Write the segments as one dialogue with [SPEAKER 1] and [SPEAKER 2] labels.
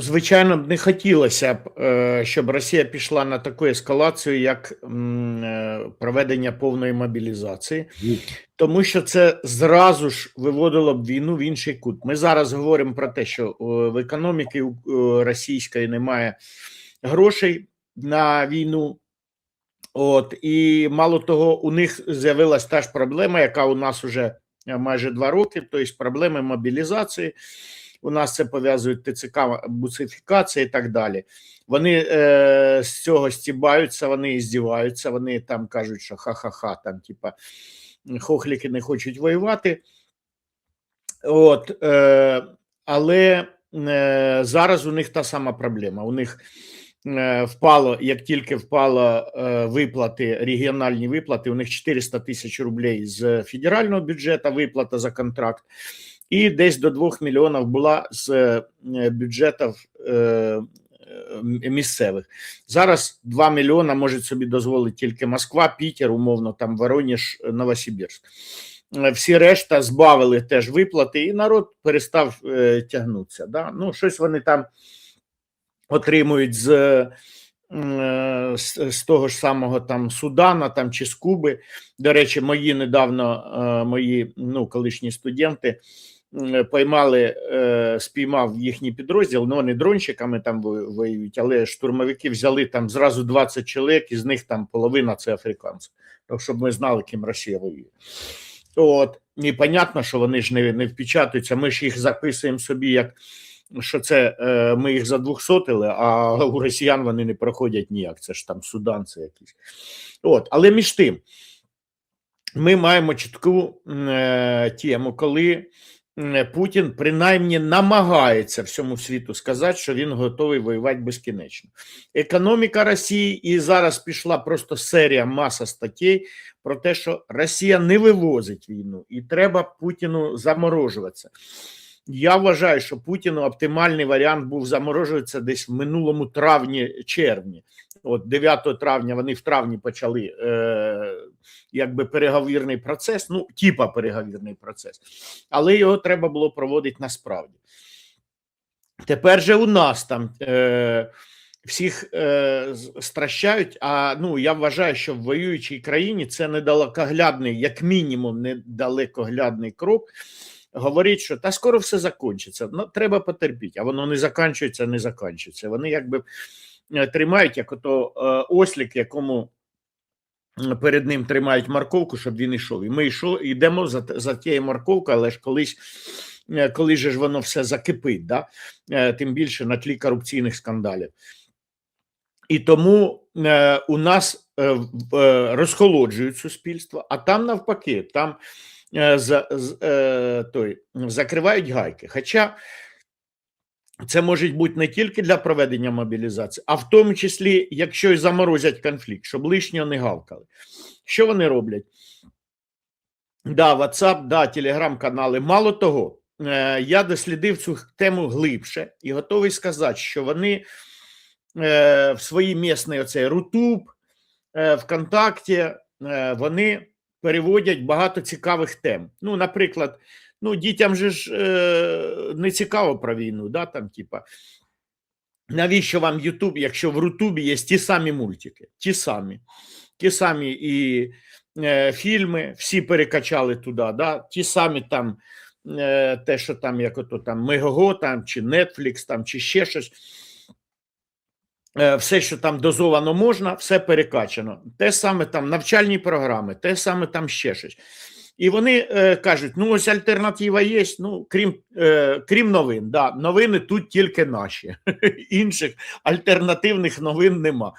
[SPEAKER 1] Звичайно, б не хотілося б, щоб Росія пішла на таку ескалацію, як проведення повної мобілізації, тому що це зразу ж виводило б війну в інший кут. Ми зараз говоримо про те, що в економіки російської немає грошей на війну. От, і мало того, у них з'явилась та ж проблема, яка у нас вже майже 2 роки, тобто проблеми мобілізації. У нас це пов'язують ТЦК, буцифікація і так далі. Вони з цього стібаються, вони здіваються, вони там кажуть, що ха-ха-ха, там типа хохліки не хочуть воювати. От, але зараз у них та сама проблема. У них впало, як тільки впало виплати, регіональні виплати, у них 400 тисяч рублей з федерального бюджету, виплата за контракт, і десь до 2 мільйонів була з бюджетів місцевих. Зараз 2 мільйона може собі дозволити тільки Москва, Пітер, умовно, там Воронеж, Новосибірськ. Всі решта збавили теж виплати, і народ перестав тягнутися. Да? Ну, щось вони там отримують з того ж самого там Судана там, чи з Куби. До речі, мої недавно, мої колишні студенти поймали, спіймав їхній підрозділ, ну вони дронщиками там воюють, але штурмовики взяли там зразу 20 чоловік, із них там половина це африканці. Так, щоб ми знали, ким Росія воює. От, і понятно, що вони ж не впечатуються, ми ж їх записуємо собі, як що це ми їх задвухсотили, а у росіян вони не проходять ніяк, це ж там суданці якісь. От, але між тим, ми маємо чітку тему, коли Путін принаймні намагається всьому світу сказати, що він готовий воювати безкінечно. Економіка Росії, і зараз пішла просто серія, маса статей про те, що Росія не вивозить війну і треба Путіну заморожуватися. Я вважаю, що Путіну оптимальний варіант був заморожуватися десь в минулому травні-червні. От 9 травня вони в травні почали якби переговірний процес, ну, типа переговірний процес, але його треба було проводити насправді. Тепер же у нас там всіх стращають, а ну, я вважаю, що в воюючій країні це недалекоглядний, як мінімум недалекоглядний крок, говорить, що та скоро все закінчиться, ну, треба потерпіти, а воно не закінчується. Вони якби тримають, як ото ослик, якому перед ним тримають морковку, щоб він йшов. І ми йдемо за тією морковкою, але ж коли ж воно все закипить, да? Тим більше на тлі корупційних скандалів. І тому у нас розхолоджують суспільство, а там навпаки, там закривають гайки. Хоча це може бути не тільки для проведення мобілізації, а в тому числі, якщо й заморозять конфлікт, щоб лишнього не гавкали. Що вони роблять? Да, WhatsApp, да, телеграм-канали. Мало того, я дослідив цю тему глибше і готовий сказати, що вони в своїй місцевій оцей Рутуб, ВКонтакті, вони переводять багато цікавих тем. Ну, наприклад, ну, дітям же ж не цікаво про війну, да, там, типа, навіщо вам Ютуб, якщо в Рутубі є ті самі мультики, ті самі і фільми, всі перекачали туди, да, ті самі там, те, що там, як ото там, Мегого, там, чи Netflix, там, чи ще щось, все, що там дозовано можна, все перекачано. Те саме там навчальні програми, те саме там ще щось. І вони кажуть, ну ось альтернатива є, ну крім новин. Да, новини тут тільки наші, інших альтернативних новин нема.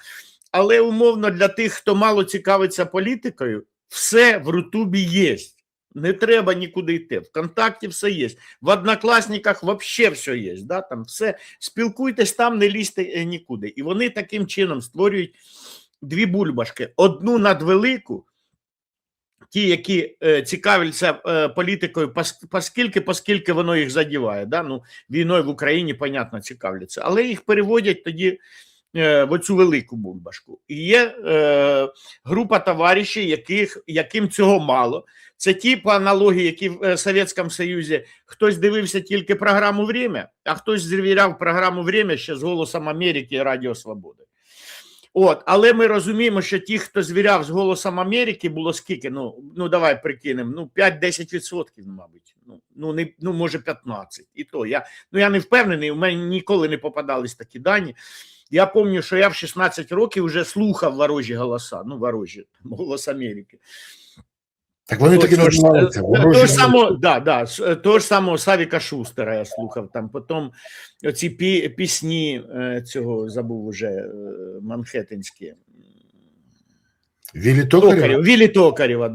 [SPEAKER 1] Але умовно для тих, хто мало цікавиться політикою, все в Рутубі є. Не треба нікуди йти. ВКонтакті все є. В Однокласниках взагалі все є. Да? Там все. Спілкуйтесь там, не лізьте нікуди. І вони таким чином створюють 2 бульбашки. Одну надвелику, ті, які цікавляться політикою, поскільки воно їх задіває. Да? Ну, війною в Україні, понятно, цікавляться. Але їх переводять тоді в оцю велику бульбашку. І є група товаришів, яким цього мало. Це ті, по аналогії, які в Совєтському Союзі хтось дивився тільки програму «Время», а хтось звіряв програму «Время» ще з «Голосом Америки» і «Радіо Свободи». Але ми розуміємо, що ті, хто звіряв з «Голосом Америки», було скільки? Ну давай прикинемо, 5-10%, мабуть. Може 15%. І то я не впевнений, у мене ніколи не попадались такі дані. Я пам'ятаю, що я в 16 років вже слухав ворожі голоса, ворожі, «Голос Америки».
[SPEAKER 2] Так вони таки називаються.
[SPEAKER 1] Того ж самого Савіка Шустера я слухав, там потім оці пісні цього, забув уже, манхеттенські. Віллі Токарєва,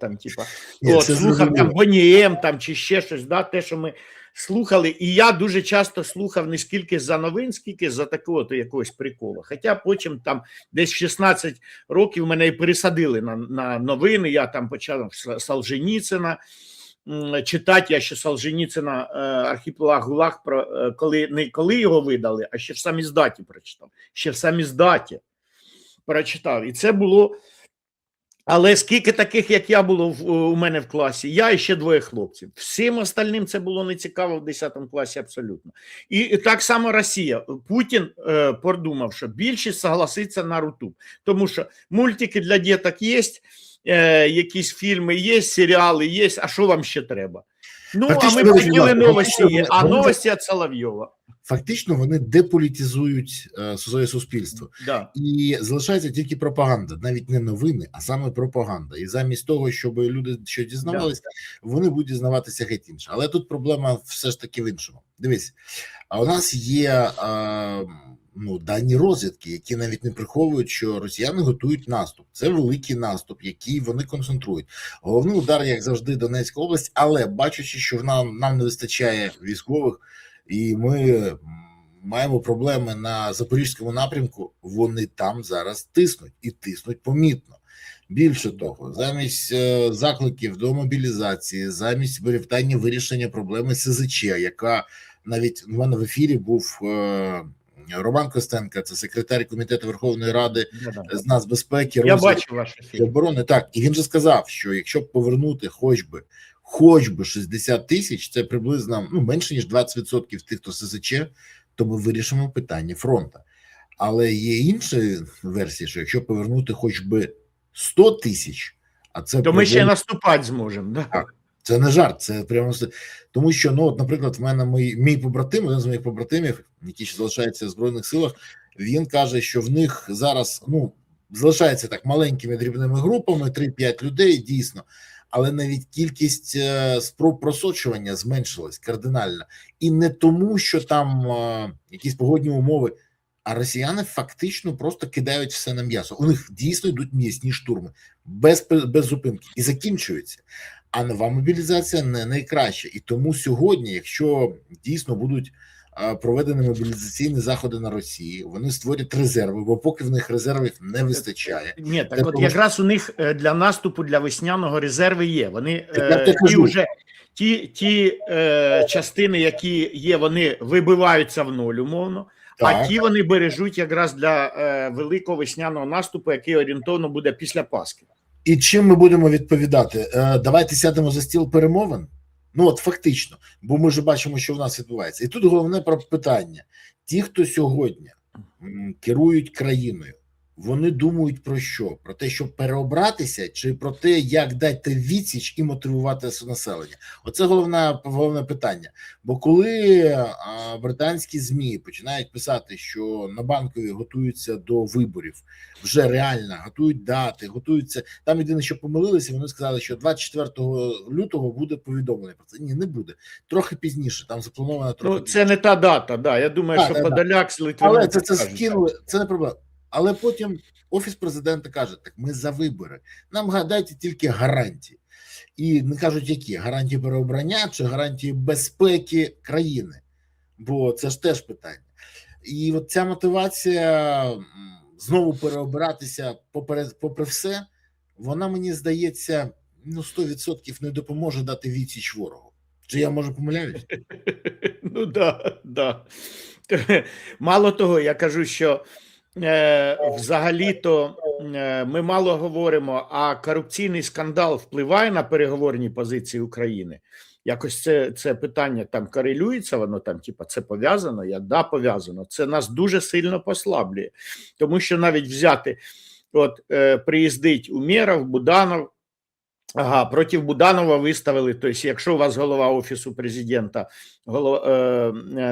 [SPEAKER 1] там типа. Слухав там Бонієм, там чи ще щось, те, що ми слухали. І я дуже часто слухав не скільки за новин, скільки за такого якогось прикола. Хоча потім там десь 16 років мене і пересадили на новини, я там почав Солженіцина читати, я ще Солженіцина «Архіпелаг ГУЛАГ», не коли його видали, а ще в саміздаті прочитав. Прочитав. І це було... Але скільки таких, як я, було у мене в класі? Я і ще двоє хлопців. Всім остальним це було не цікаво в 10 класі абсолютно. І так само Росія. Путін подумав, що більшість согласиться на Рутуб. Тому що мультики для діток є, якісь фільми є, серіали є, а що вам ще треба? А ми хотіли новості, а новості від Соловйова.
[SPEAKER 2] Фактично вони деполітизують своє суспільство.
[SPEAKER 1] Да.
[SPEAKER 2] І залишається тільки пропаганда, навіть не новини, а саме пропаганда. І замість того, щоб люди що дізнавалися, вони будуть дізнаватися геть інше. Але тут проблема все ж таки в іншому. Дивись, а у нас є дані розвідки, які навіть не приховують, що росіяни готують наступ. Це великий наступ, який вони концентрують. Головний удар, як завжди, Донецька область, але бачачи, що нам не вистачає військових, і ми маємо проблеми на Запорізькому напрямку, вони там зараз тиснуть, і тиснуть помітно. Більше того, замість закликів до мобілізації, замість питання вирішення проблеми СЗЧ, яка навіть у мене в ефірі був Роман Костенко, це секретар комітету Верховної Ради з нацбезпеки,
[SPEAKER 1] я бачив ваш ефір.
[SPEAKER 2] Оборони. Так, і він же сказав, що якщо повернути хоч би 60 тисяч, це приблизно менше ніж 20% тих, хто СЗЧ, то ми вирішимо питання фронту. Але є інші версії, що якщо повернути хоч би 100 тисяч, а це
[SPEAKER 1] то ми ще наступати зможемо. Да?
[SPEAKER 2] Так, це не жарт, це прямо... Тому що, наприклад, в мене мій побратим, один з моїх побратимів, який ще залишається в Збройних силах, він каже, що в них зараз, залишається так маленькими дрібними групами, 3-5 людей, дійсно, але навіть кількість спроб просочування зменшилась кардинально. І не тому, що там якісь погодні умови, а росіяни фактично просто кидають все на м'ясо. У них дійсно йдуть м'ясні штурми, без зупинки. І закінчуються. А нова мобілізація не найкраща. І тому сьогодні, якщо дійсно будуть проведені мобілізаційні заходи на Росії, вони створять резерви, бо поки в них резервів не вистачає.
[SPEAKER 1] Ні, так от якраз у них для наступу, для весняного резерви є. Вони ті частини, які є, вони вибиваються в нуль, умовно, а ті вони бережуть якраз для великого весняного наступу, який орієнтовно буде після Пасхи.
[SPEAKER 2] І чим ми будемо відповідати? Давайте сядемо за стіл перемовин? Фактично, бо ми ж бачимо, що в нас відбувається. І тут головне питання. Ті, хто сьогодні керують країною, вони думають про що? Про те, щоб переобратися, чи про те, як дати відсіч і мотивувати населення? Оце головне питання. Бо коли британські ЗМІ починають писати, що на Банковій готуються до виборів, вже реально готують дати, готуються, там єдине, що помилилися, вони сказали, що 24 лютого буде повідомлення про це. Ні, не буде. Трохи пізніше, там заплановано трохи пізніше.
[SPEAKER 1] Це не та дата, да. Я думаю, що Подоляк з Литвином.
[SPEAKER 2] Але це скинули, це не проблема. Але потім Офіс президента каже, так ми за вибори, нам дайте тільки гарантії. І не кажуть, які? Гарантії переобрання чи гарантії безпеки країни? Бо це ж теж питання. І от ця мотивація знову переобиратися попри все, вона, мені здається, 100% не допоможе дати відсіч ворогу. Чи я, може, помиляюсь?
[SPEAKER 1] Да. Мало того, я кажу, що взагалі-то ми мало говоримо, а корупційний скандал впливає на переговорні позиції України. Якось це питання там корелюється, воно там, типа, це пов'язано? Да, пов'язано. Це нас дуже сильно послаблює. Тому що навіть взяти, от приїздить Умєров, Буданов, ага, проти Буданова виставили, тобто, якщо у вас голова Офісу президента,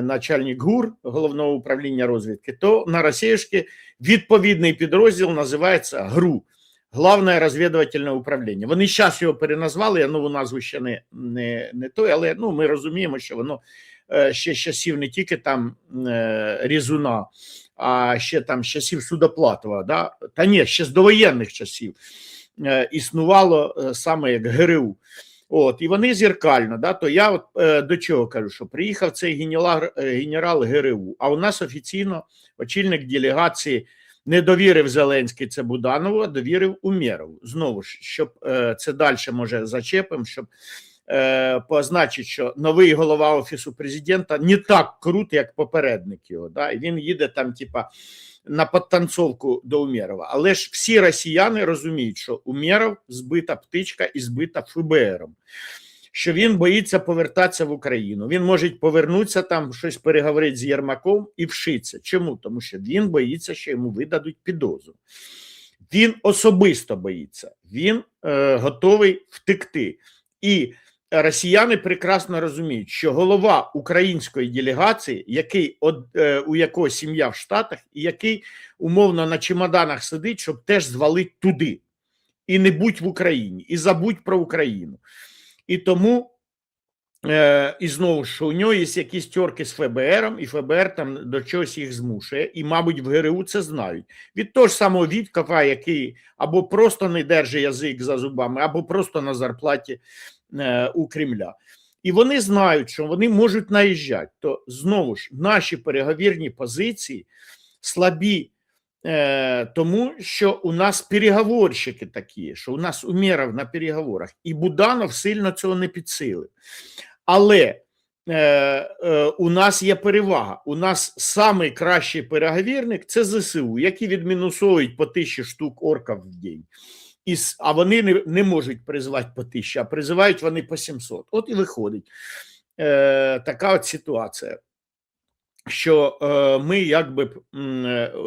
[SPEAKER 1] начальник ГУР, Головного управління розвідки, то на російській відповідний підрозділ називається ГРУ, Главне розвідувальне управління. Вони зараз його переназвали, я нову назву ще не той, але ну, ми розуміємо, що воно ще з часів не тільки там Різуна, а ще там з часів Судоплатова, да? Та ні, ще з довоєнних часів існувало саме як ГРУ. От, і вони зеркально, да, то я от до чого кажу, що приїхав цей генерал ГРУ, а у нас офіційно очільник делегації не довірив Зеленський це Буданову, а довірив Умєрову. Знову ж, щоб це далі може зачепимо, щоб позначити, що новий голова Офісу президента не так крут, як попередник його, да, і він їде там, типа, на підтанцовку до Умєрова. Але ж всі росіяни розуміють, що Умєров збита птичка і збита ФБРом, що він боїться повертатися в Україну. Він може повернутися там, щось переговорити з Єрмаком і вшитися. Чому? Тому що він боїться, що йому видадуть підозру. Він особисто боїться, він готовий втекти. І росіяни прекрасно розуміють, що голова української делегації, у якого сім'я в Штатах, і який умовно на чемоданах сидить, щоб теж звалити туди. І не будь в Україні, і забудь про Україну. І тому, і знову, що у нього є якісь тьорки з ФБРом, і ФБР там до чогось їх змушує, і, мабуть, в ГРУ це знають. Від того ж самого Віткова, який або просто не держить язик за зубами, або просто на зарплаті у Кремля. І вони знають, що вони можуть наїжджати. То, знову ж, наші переговірні позиції слабі, тому що у нас переговорщики такі, що у нас Умєров на переговорах, і Буданов сильно цього не підсилив. Але у нас є перевага. У нас самий кращий переговірник – це ЗСУ, які відмінусовують по 1000 штук орків в день. А вони не можуть призвати по 1000, а призивають вони по 700. От і виходить така от ситуація, що ми якби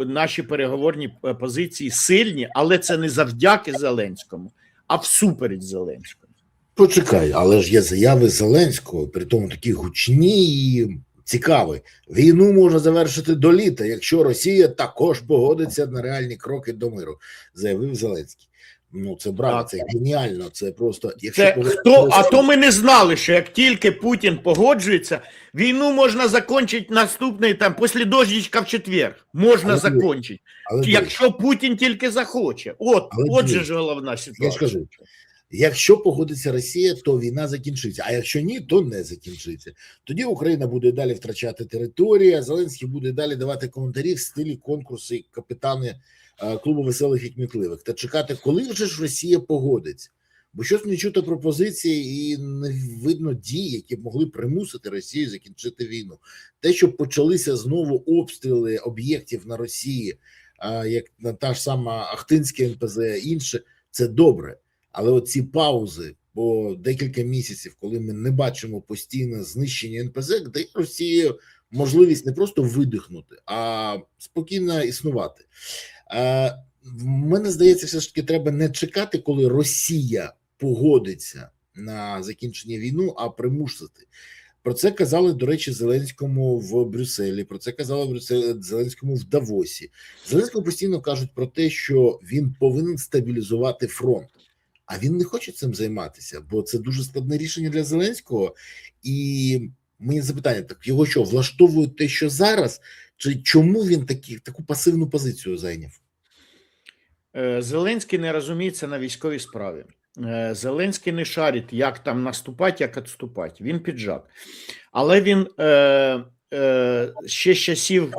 [SPEAKER 1] наші переговорні позиції сильні, але це не завдяки Зеленському, а всупереч Зеленському.
[SPEAKER 2] Почекай, але ж є заяви Зеленського, при тому такі гучні і цікаві. Війну можна завершити до літа, якщо Росія також погодиться на реальні кроки до миру, заявив Зеленський. Ну, це браво, це геніально, це просто...
[SPEAKER 1] А то ми не знали, що як тільки Путін погоджується, війну можна закінчити наступний, там, після дождичка в четвер. Можна закінчити, якщо Путін тільки захоче. От же ж головна ситуація.
[SPEAKER 2] Я ж кажу, якщо погодиться Росія, то війна закінчиться, а якщо ні, то не закінчиться. Тоді Україна буде далі втрачати території, а Зеленський буде далі давати коментарі в стилі конкурсу капітани клубу веселих і кмітливих, та чекати, коли вже ж Росія погодиться. Бо щось не чути пропозиції і не видно дій, які б могли примусити Росію закінчити війну. Те, що почалися знову обстріли об'єктів на Росії, як на та ж сама Ахтинська НПЗ, інше, це добре. Але оці паузи по декілька місяців, коли ми не бачимо постійне знищення НПЗ, дає Росії можливість не просто видихнути, а спокійно існувати. Мені здається, все ж таки треба не чекати, коли Росія погодиться на закінчення війни, а примусити. Про це казали, до речі, Зеленському в Брюсселі, про це казали Зеленському в Давосі. Зеленському постійно кажуть про те, що він повинен стабілізувати фронт. А він не хоче цим займатися, бо це дуже складне рішення для Зеленського. І мені запитання, так його що, влаштовує те, що зараз, чи чому він таку пасивну позицію зайняв?
[SPEAKER 1] Зеленський не розуміється на військовій справі. Зеленський не шарить, як там наступати, як відступати. Він піджак. Але він ще з часів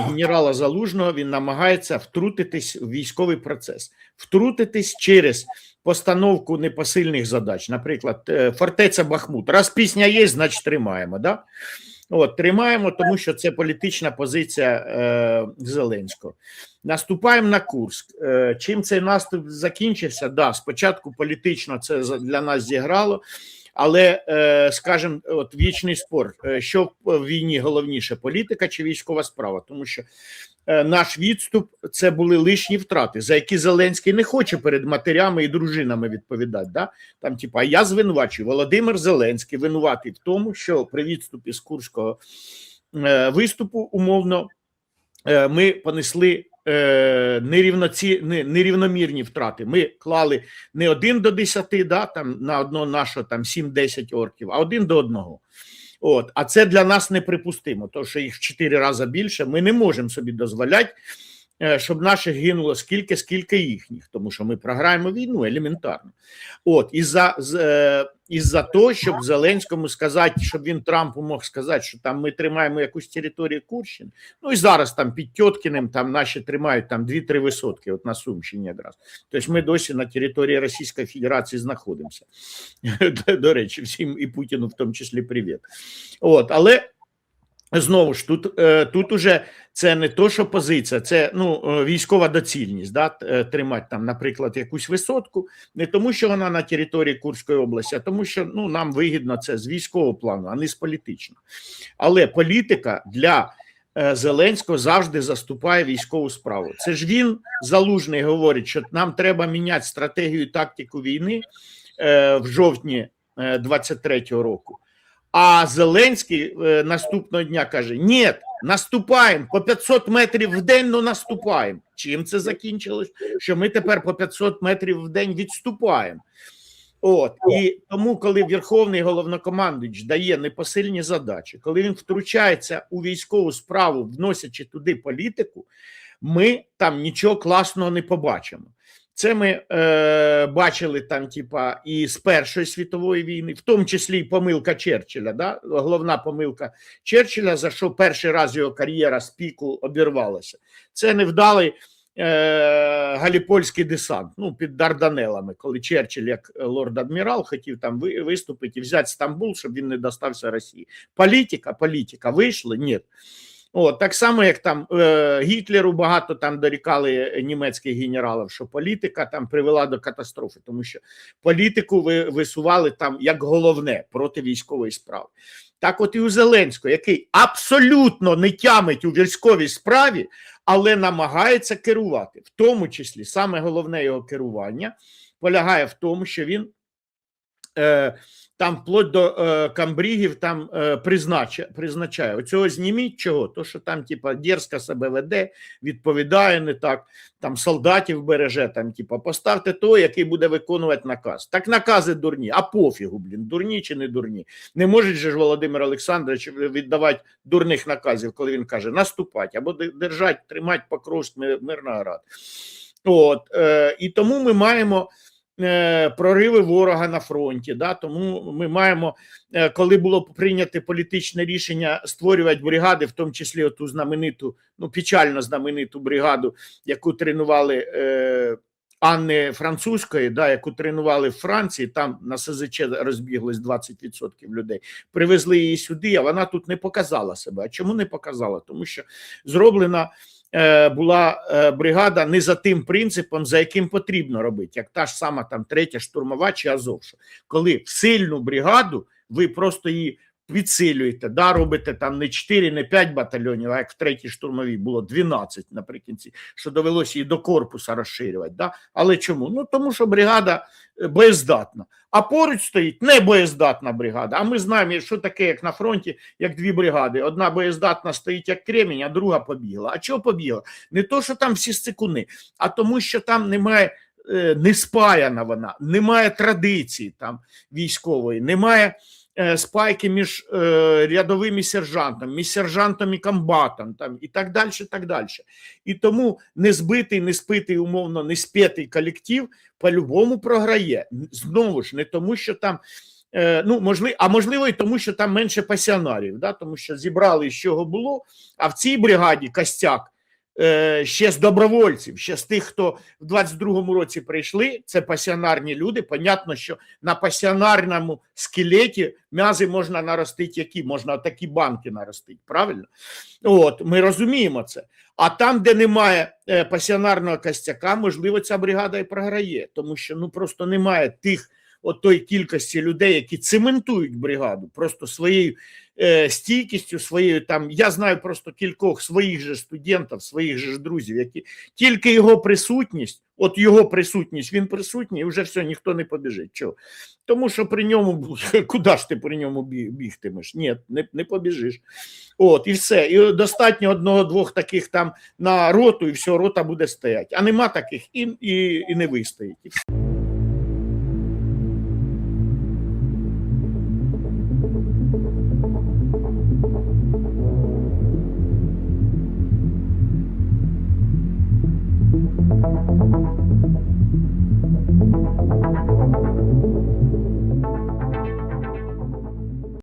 [SPEAKER 1] генерала Залужного він намагається втрутитись в військовий процес. Втрутитись через постановку непосильних задач. Наприклад, фортеця Бахмут. Раз пісня є, значить тримаємо. Да? От, тримаємо, тому що це політична позиція Зеленського. Наступаємо на Курськ. Чим цей наступ закінчився? Да, спочатку політично це для нас зіграло, але, скажімо, от вічний спор, що в війні головніше, політика чи військова справа? Тому що наш відступ – це були лишні втрати, за які Зеленський не хоче перед матерями і дружинами відповідати. Да? Там, типу, а я звинувачую, Володимир Зеленський винуватий в тому, що при відступі з Курського виступу, умовно, ми понесли нерівномірні втрати. Ми клали не 1 до 10, да, там, на одного нашого 7-10 орків, а 1 до 1. От, а це для нас неприпустимо, тому що їх в 4 рази більше. Ми не можемо собі дозволяти, щоб наших гинуло скільки їхніх, тому що ми програємо війну елементарно. От, із-за того, щоб Зеленському сказати, щоб він Трампу мог сказати, що там ми тримаємо якусь територію Курщини. Ну і зараз там під Тьоткіним там наші тримають там 2-3 висотки, от на Сумщині якраз. Тобто ми досі на території Російської Федерації знаходимося. До речі, всім і Путіну в тому числі привіт. От, але знову ж, тут уже це не то, що позиція, це військова доцільність, да, тримати там, наприклад, якусь висотку, не тому, що вона на території Курської області, а тому, що нам вигідно це з військового плану, а не з політичного. Але політика для Зеленського завжди заступає військову справу. Це ж він, Залужний, говорить, що нам треба міняти стратегію і тактику війни в жовтні 23-го року. А Зеленський наступного дня каже, ні, наступаємо, по 500 метрів в день, но наступаємо. Чим це закінчилось? Що ми тепер по 500 метрів в день відступаємо. От, і тому, коли Верховний Головнокомандувач дає непосильні задачі, коли він втручається у військову справу, вносячи туди політику, ми там нічого класного не побачимо. Це ми бачили там, типа, і з Першої світової війни, в тому числі і помилка Черчилля, да? Головна помилка Черчилля, за що перший раз його кар'єра з піку обірвалася. Це невдалий галіпольський десант, під Дарданелами, коли Черчилль, як лорд-адмірал, хотів там виступити і взяти Стамбул, щоб він не достався Росії. Політика, вийшли? Ні. От, так само, як там Гітлеру багато там дорікали німецьких генералів, що політика там привела до катастрофи, тому що політику висували там як головне проти військової справи. Так от і у Зеленського, який абсолютно не тямить у військовій справі, але намагається керувати. В тому числі саме головне його керування полягає в тому, що він там вплоть до камбрігів там призначає. Оцього зніміть чого? То, що там типа дерзко себе веде, відповідає не так, там солдатів береже, там типа поставте того, який буде виконувати наказ. Так накази дурні, а пофігу, дурні чи не дурні. Не може же ж Володимир Олександрович віддавати дурних наказів, коли він каже наступати, або держати, тримати Покровськ, Мирноград. От, і тому ми маємо прориви ворога на фронті, да? Тому ми маємо, коли було прийнято політичне рішення створювати бригади, в тому числі оту знамениту, печально знамениту бригаду, яку тренували Анни Французької, да, яку тренували в Франції, там на СЗЧ розбіглось 20% людей, привезли її сюди, а вона тут не показала себе. А чому не показала? Тому що зроблена була бригада не за тим принципом, за яким потрібно робити, як та ж сама там 3-я штурмова чи Азовша. Коли в сильну бригаду ви просто її підсилюєте, да, робите там не 4, не 5 батальйонів, а як в 3-й штурмовій було 12 наприкінці, що довелося її до корпуса розширювати. Да? Але чому? Тому що бригада боєздатна. А поруч стоїть не боєздатна бригада. А ми знаємо, що таке, як на фронті, як 2 бригади. Одна боєздатна стоїть як кремінь, а друга побігла. А чого побігла? Не то, що там всі сцикуни, а тому, що там немає, не спаяна вона, немає традиції там військової, немає спайки між рядовими сержантами, між сержантом і комбатом там, і так далі, так далі. І тому незбитий, неспитий, умовно, несп'ятий колектив по-любому програє. Знову ж, не тому, що там, можливо і тому, що там менше пасіонарів, да? Тому що зібрали, з чого було, а в цій бригаді костяк ще з добровольців, ще з тих, хто в 22-му році прийшли, це пасіонарні люди. Понятно, що на пасіонарному скелеті м'язи можна наростити які? Можна такі банки наростити, правильно? От, ми розуміємо це. А там, де немає пасіонарного костяка, можливо, ця бригада і програє, тому що ну просто немає тих тої кількості людей, які цементують бригаду просто своєю стійкістю, своєю там, я знаю просто кількох своїх же студентів, своїх же друзів, які тільки його присутність, він присутній, і вже все, ніхто не побіжить. Чого? Тому що при ньому, куди ж ти при ньому бігтимеш? Ні, не побіжиш. От, і все. І достатньо одного-двох таких там на роту, і все, рота буде стояти. А нема таких, і не вистоїть.
[SPEAKER 3] Thank you.